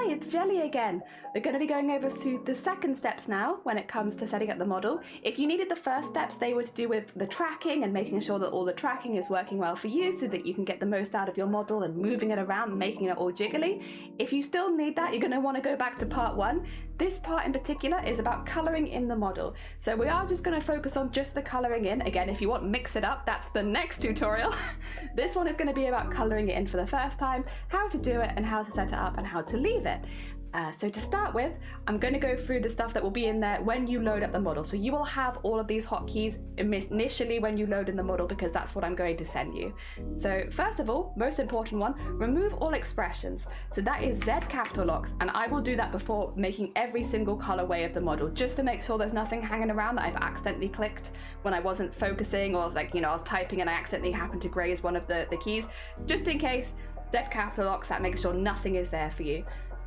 Hi, it's Jelly again. We're going to be going over to the second steps now when it comes to setting up the model. If you needed the first steps, they were to do with the tracking and making sure that all the tracking is working well for you so that you can get the most out of your model and moving it around and making it all jiggly. If you still need that, you're going to want to go back to part 1. This part in particular is about colouring in the model. So we are just going to focus on just the colouring in. Again, if you want mix it up, that's the next tutorial. This one is going to be about colouring it in for the first time, how to do it and how to set it up and how to leave it. So to start with, I'm going to go through the stuff that will be in there when you load up the model. So you will have all of these hotkeys initially when you load in the model because that's what I'm going to send you. So first of all, most important one, remove all expressions. So that is Z capital locks, and I will do that before making every single colorway of the model just to make sure there's nothing hanging around that I've accidentally clicked when I wasn't focusing, or I was like, I was typing and I accidentally happened to graze one of the keys. Just in case, Z capital locks, that makes sure nothing is there for you.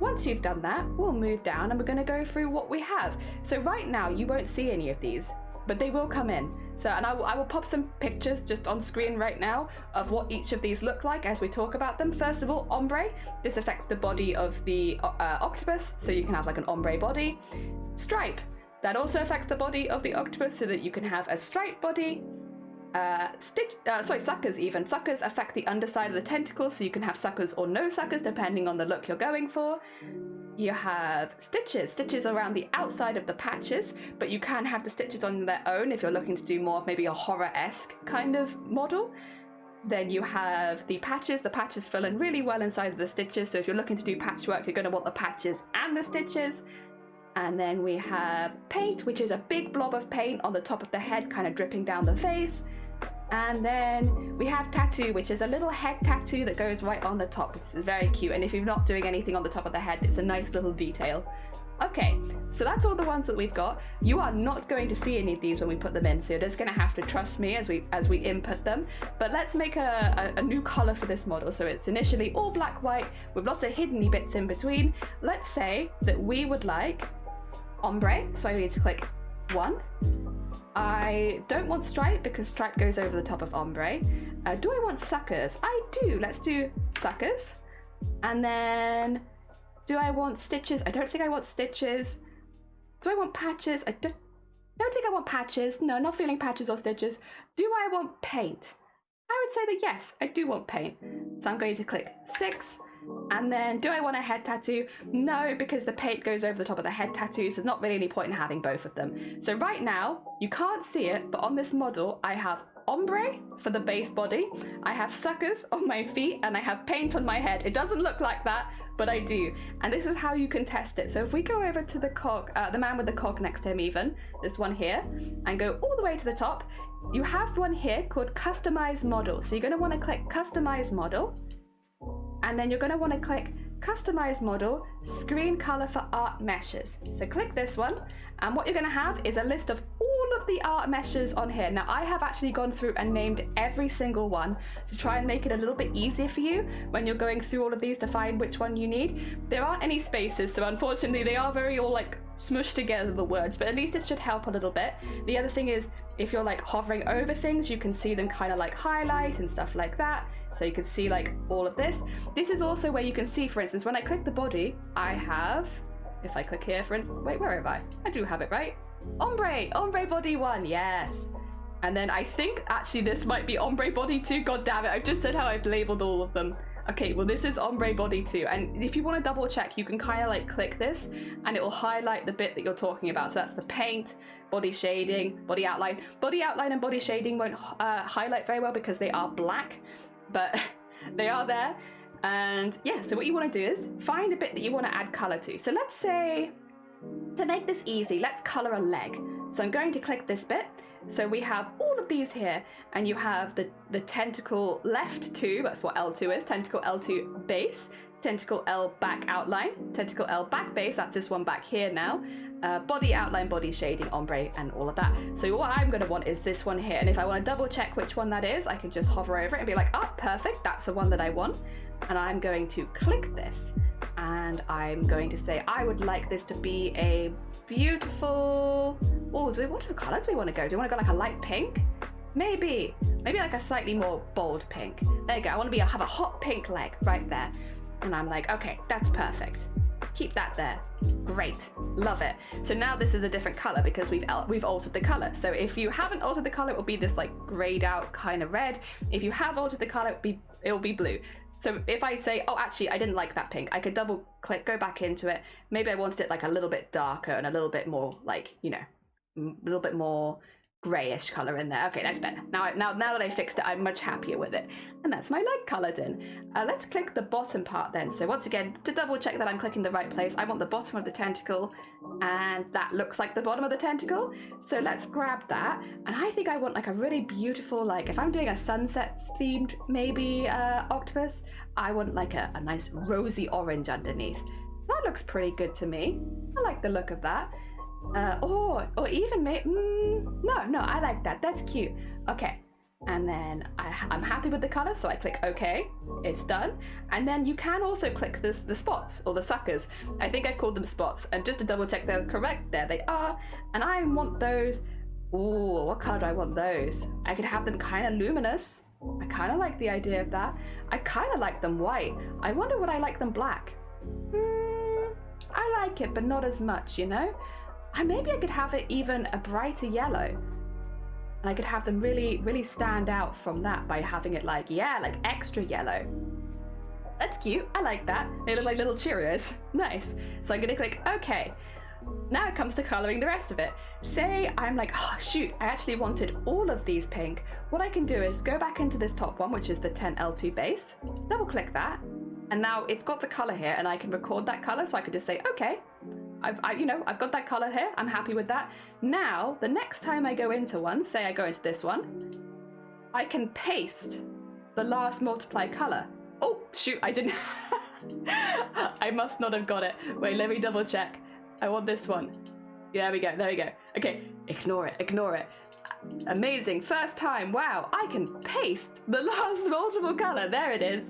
Once you've done that, we'll move down and we're going to go through what we have. So right now you won't see any of these, but they will come in. So, and I will pop some pictures just on screen right now of what each of these look like as we talk about them. First of all, ombre. This affects the body of the octopus, so you can have like an ombre body. Stripe. That also affects the body of the octopus so that you can have a striped body. Suckers even. Suckers affect the underside of the tentacles, so you can have suckers or no suckers depending on the look you're going for. You have stitches. Stitches around the outside of the patches, but you can have the stitches on their own if you're looking to do more of maybe a horror-esque kind of model. Then you have the patches. The patches fill in really well inside of the stitches, so if you're looking to do patchwork, you're going to want the patches and the stitches. And then we have paint, which is a big blob of paint on the top of the head, kind of dripping down the face. And then we have tattoo, which is a little head tattoo that goes right on the top, which is very cute. And if you're not doing anything on the top of the head, it's a nice little detail. Okay, so that's all the ones that we've got. You are not going to see any of these when we put them in, so you're just going to have to trust me as we input them. But let's make a new color for this model. So it's initially all black, white, with lots of hidden bits in between. Let's say that we would like ombre, so I need to click 1. I don't want stripe because stripe goes over the top of ombre. Do I want suckers? I do. Let's do suckers. And then do I want stitches? I don't think I want stitches. Do I want patches? I don't think I want patches. No, not feeling patches or stitches. Do I want paint? I would say that yes, I do want paint. So I'm going to click 6. And then, do I want a head tattoo? No, because the paint goes over the top of the head tattoo, so there's not really any point in having both of them. So right now, you can't see it, but on this model, I have ombre for the base body, I have suckers on my feet, and I have paint on my head. It doesn't look like that, but I do. And this is how you can test it. So if we go over to the cog, the man with the cog next to him even, this one here, and go all the way to the top, you have one here called Customize Model. So you're going to want to click Customize Model. And then you're going to want to click Customize Model, Screen Color for Art Meshes. So click this one, and what you're going to have is a list of all of the art meshes on here. Now I have actually gone through and named every single one to try and make it a little bit easier for you when you're going through all of these to find which one you need. There aren't any spaces, so unfortunately they are very all like smushed together, the words, but at least it should help a little bit. The other thing is, if you're like hovering over things, you can see them kind of like highlight and stuff like that. So you can see like all of this. This is also where you can see, for instance, when I click the body, I have, if I click here, for instance, wait, where am I? I do have it, right? Ombre body 1, yes. And then I think actually this might be ombre body 2. God damn it, I've just said how I've labeled all of them. Okay, well this is ombre body 2, and if you want to double check, you can kind of like click this and it will highlight the bit that you're talking about. So that's the paint, body shading, body outline. Body outline and body shading won't highlight very well because they are black, but they are there. And yeah, so what you want to do is find a bit that you want to add color to. So let's say, to make this easy, let's color a leg. So I'm going to click this bit. So we have all of these here, and you have the tentacle left 2, that's what L2 is, tentacle L2 base, tentacle L back outline, tentacle L back base, that's this one back here now, body outline, body shading, ombre, and all of that. So what I'm going to want is this one here, and if I want to double check which one that is, I can just hover over it and be like, oh, perfect, that's the one that I want. And I'm going to click this, and I'm going to say I would like this to be a beautiful, what color do we want to go? Do we want to go like a light pink? Maybe like a slightly more bold pink. There you go. I want to have a hot pink leg right there. And I'm like, okay, that's perfect. keep that there. Great, love it. So now this is a different color because we've altered the color. So if you haven't altered the color, it will be this like grayed out kind of red. If you have altered the color, it will be blue. So if I say, oh, actually, I didn't like that pink, I could double click, go back into it. Maybe I wanted it like a little bit darker and a little bit more like, you know, a little bit more grayish color in there. Okay, that's better. Now that I fixed it, I'm much happier with it. And that's my leg colored in. Let's click the bottom part then. So once again, to double check that I'm clicking the right place, I want the bottom of the tentacle, and that looks like the bottom of the tentacle. So let's grab that. And I think I want like a really beautiful, like if I'm doing a sunsets themed maybe octopus, I want like a nice rosy orange underneath. That looks pretty good to me. I like the look of that. Or even maybe, no, I like that. That's cute. Okay, and then I'm happy with the color, so I click OK. It's done. And then you can also click the spots or the suckers. I think I've called them spots, and just to double check they're correct, there they are. And I want those. Ooh, what color do I want those? I could have them kind of luminous. I kind of like the idea of that. I kind of like them white. I wonder would I like them black? I like it, but not as much, you know? Maybe I could have it even a brighter yellow. And I could have them really, really stand out from that by having it like, yeah, like extra yellow. That's cute. I like that. They look like little Cheerios. Nice. So I'm going to click OK. Now it comes to coloring the rest of it. Say I'm like, oh shoot, I actually wanted all of these pink. What I can do is go back into this top one, which is the 10L2 base, double click that. And now it's got the color here and I can record that color. So I could just say, okay, I've got that color here. I'm happy with that. Now, the next time I go into one, say I go into this one, I can paste the last multiply color. Oh, shoot, I didn't. I must not have got it. Wait, let me double check. I want this one. Yeah, there we go. Okay, ignore it. Amazing, first time, wow, I can paste the last multiple color, there it is.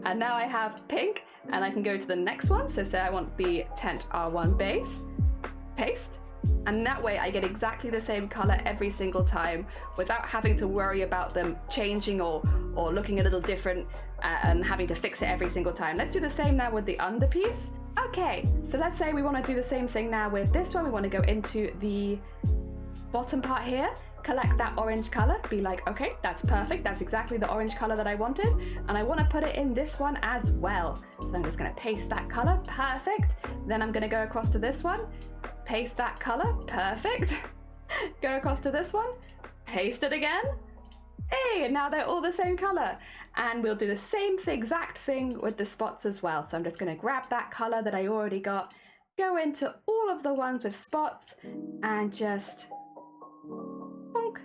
And now I have pink, and I can go to the next one. So say I want the Tent R1 base, paste, and that way I get exactly the same color every single time without having to worry about them changing or looking a little different and having to fix it every single time. Let's do the same now with the underpiece. Okay, so let's say we want to do the same thing now with this one. We want to go into the bottom part here, collect that orange color, be like, okay, that's perfect. That's exactly the orange color that I wanted. And I want to put it in this one as well. So I'm just going to paste that color, perfect. Then I'm going to go across to this one, paste that color, perfect. Go across to this one, paste it again. Hey, now they're all the same color. And we'll do the same exact thing with the spots as well. So I'm just going to grab that color that I already got, go into all of the ones with spots and just bonk.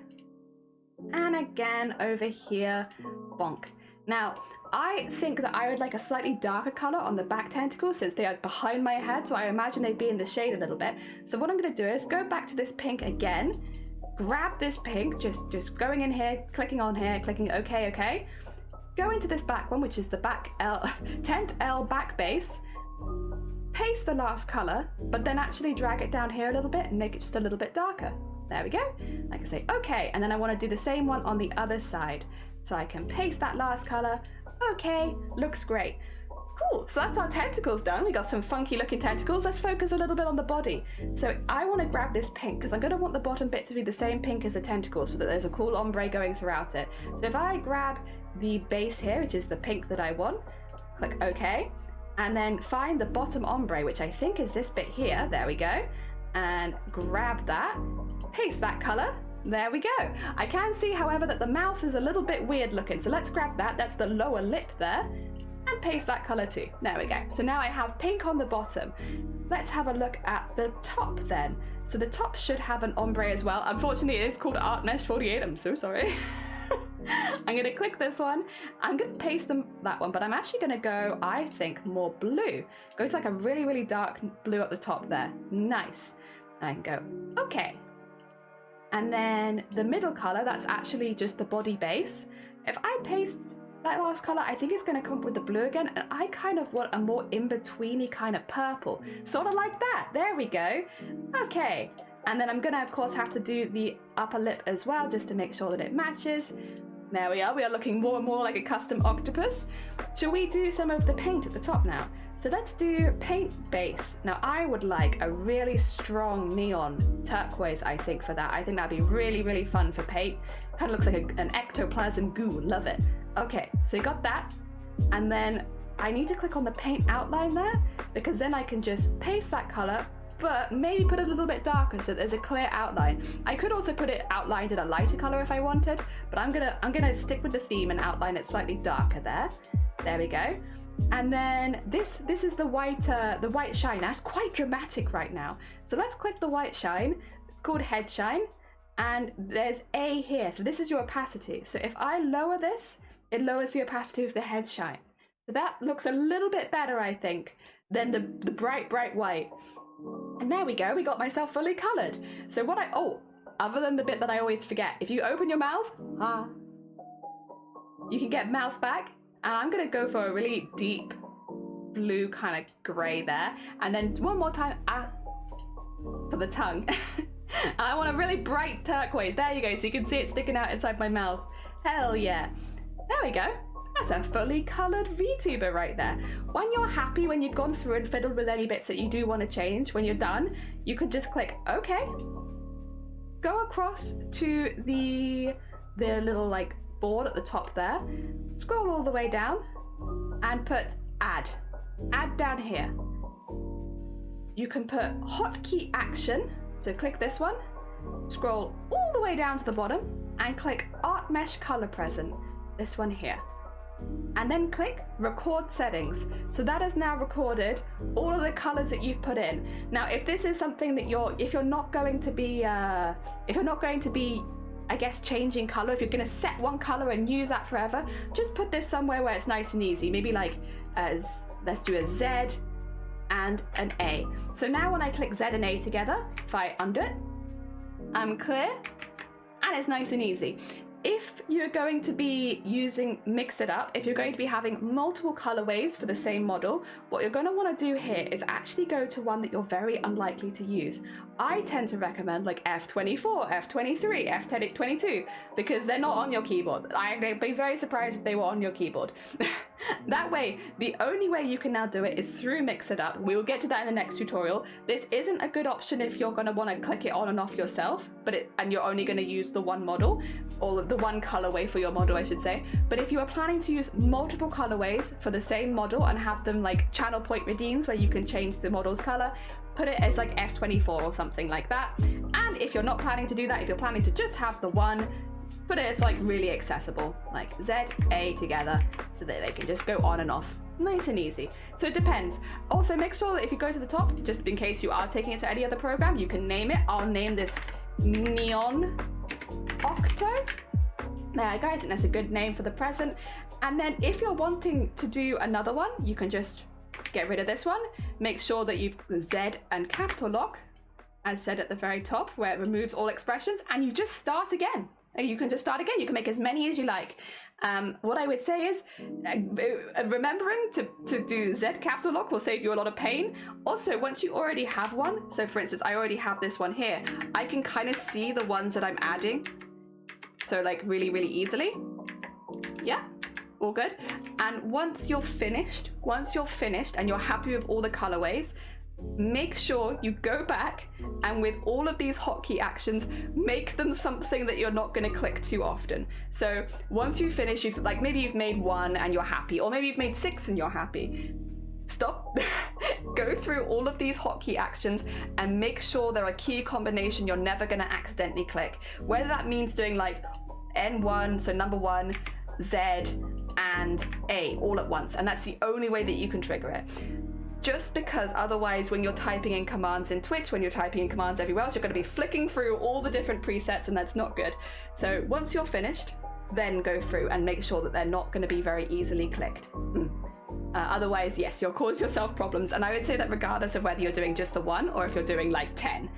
And again over here, bonk. Now, I think that I would like a slightly darker color on the back tentacles since they are behind my head, so I imagine they'd be in the shade a little bit. So what I'm going to do is go back to this pink again, grab this pink, just going in here, clicking on here, clicking OK, go into this back one, which is the back Tent L back base, paste the last color, but then actually drag it down here a little bit and make it just a little bit darker. There we go. I can say okay, and then I want to do the same one on the other side. So I can paste that last color. Okay, looks great. Cool, so that's our tentacles done. We got some funky looking tentacles. Let's focus a little bit on the body. So I want to grab this pink because I'm going to want the bottom bit to be the same pink as the tentacle so that there's a cool ombre going throughout it. So if I grab the base here, which is the pink that I want, click OK, and then find the bottom ombre, which I think is this bit here. There we go. And grab that, paste that color. There we go. I can see, however, that the mouth is a little bit weird looking. So let's grab that. That's the lower lip there. And paste that color too. There we go. So now I have pink on the bottom. Let's have a look at the top then. So the top should have an ombre as well. Unfortunately, it is called Art Mesh 48. I'm so sorry. I'm going to click this one. I'm going to paste that one, but I'm actually going to go, I think, more blue. Go to like a really, really dark blue at the top there. Nice. And I can go, okay. And then the middle color, that's actually just the body base. If I paste that last color, I think it's going to come up with the blue again, and I kind of want a more in-betweeny kind of purple. Sort of like that. There we go. Okay. And then I'm going to, of course, have to do the upper lip as well, just to make sure that it matches. There we are. We are looking more and more like a custom octopus. Shall we do some of the paint at the top now? So let's do paint base. Now I would like a really strong neon turquoise, I think, for that. I think that'd be really, really fun for paint. Kind of looks like an ectoplasm goo, love it. Okay, so you got that. And then I need to click on the paint outline there, because then I can just paste that color, but maybe put it a little bit darker so there's a clear outline. I could also put it outlined in a lighter color if I wanted, but I'm gonna stick with the theme and outline it slightly darker there. There we go. And then this is the white shine. That's quite dramatic right now. So let's click the white shine. It's called head shine, and there's A here. So this is your opacity. So if I lower this, it lowers the opacity of the head shine. So that looks a little bit better, I think, than the bright white. And there we go, we got myself fully colored. So what other than the bit that I always forget, if you open your mouth, you can get mouth back. And I'm gonna go for a really deep blue kind of gray there. And then one more time, for the tongue. And I want a really bright turquoise. There you go, so you can see it sticking out inside my mouth. Hell yeah. There we go. That's a fully colored VTuber right there. When you're happy, when you've gone through and fiddled with any bits that you do want to change, when you're done, you can just click OK. Go across to the little like board at the top there. Scroll all the way down and put add. Add down here. You can put hotkey action. So click this one. Scroll all the way down to the bottom and click art mesh color present. This one here. And then click record settings. So that has now recorded all of the colors that you've put in. Now, if this is something that if you're not going to be, I guess, changing color, if you're going to set one color and use that forever, just put this somewhere where it's nice and easy. Maybe like let's do a Z and an A. So now when I click Z and A together, if I undo it, I'm clear and it's nice and easy. If you're going to be using Mix It Up, if you're going to be having multiple colorways for the same model, what you're going to want to do here is actually go to one that you're very unlikely to use. I tend to recommend like F24, F23, F22, because they're not on your keyboard. I'd be very surprised if they were on your keyboard. That way, the only way you can now do it is through Mix It Up. We'll get to that in the next tutorial. This isn't a good option if you're going to want to click it on and off yourself, and you're only going to use the one model, or the one colorway for your model, I should say. But if you are planning to use multiple colorways for the same model and have them like channel point redeems where you can change the model's color, put it as like F24 or something like that. And if you're not planning to do that, if you're planning to just have the one, put it as like really accessible, like Z, A together, so that they can just go on and off. Nice and easy. So it depends. Also, make sure that if you go to the top, just in case you are taking it to any other program, you can name it. I'll name this Neon Octo. There you go, I think that's a good name for the present. And then if you're wanting to do another one, you can just get rid of this one. Make sure that you've Z and capital lock, as said at the very top, where it removes all expressions, and you just start again. You can just start again. You can make as many as you like. What I would say is remembering to do Z capital lock will save you a lot of pain. Also, once you already have one, so for instance, I already have this one here, I can kind of see the ones that I'm adding. So like really, really easily. Yeah, all good. And once you're finished and you're happy with all the colorways, make sure you go back and with all of these hotkey actions, make them something that you're not going to click too often. So once you finish, maybe you've made one and you're happy, or maybe you've made 6 and you're happy. Stop, go through all of these hotkey actions and make sure they're a key combination you're never going to accidentally click. Whether that means doing like N1, so number 1, Z, and A all at once, and that's the only way that you can trigger it. Just because otherwise when you're typing in commands in Twitch, when you're typing in commands everywhere else, you're going to be flicking through all the different presets, and that's not good. So once you're finished, then go through and make sure that they're not going to be very easily clicked. Otherwise, yes, you'll cause yourself problems. And I would say that regardless of whether you're doing just the one or if you're doing like 10,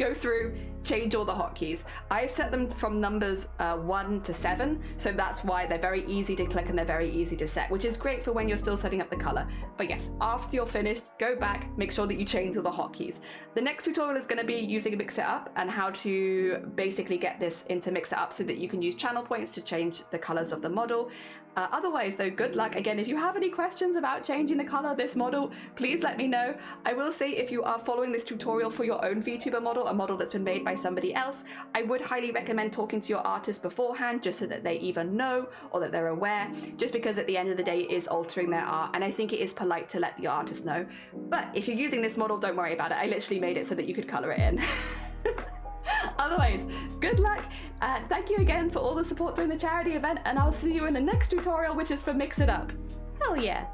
go through, change all the hotkeys. I've set them from numbers 1 to 7, so that's why they're very easy to click and they're very easy to set, which is great for when you're still setting up the color. But yes, after you're finished, go back, make sure that you change all the hotkeys. The next tutorial is going to be using Mix It Up and how to basically get this into Mix It Up so that you can use channel points to change the colors of the model. Otherwise though, good luck. Again, if you have any questions about changing the color of this model, please let me know. I will say, if you are following this tutorial for your own VTuber model, a model that's been made by somebody else, I would highly recommend talking to your artist beforehand, just so that they either know or that they're aware, just because at the end of the day it is altering their art, and I think it is polite to let the artist know. But if you're using this model, don't worry about it. I literally made it so that you could color it in. Otherwise, good luck. Thank you again for all the support during the charity event, and I'll see you in the next tutorial, which is for Mix It Up. Hell yeah.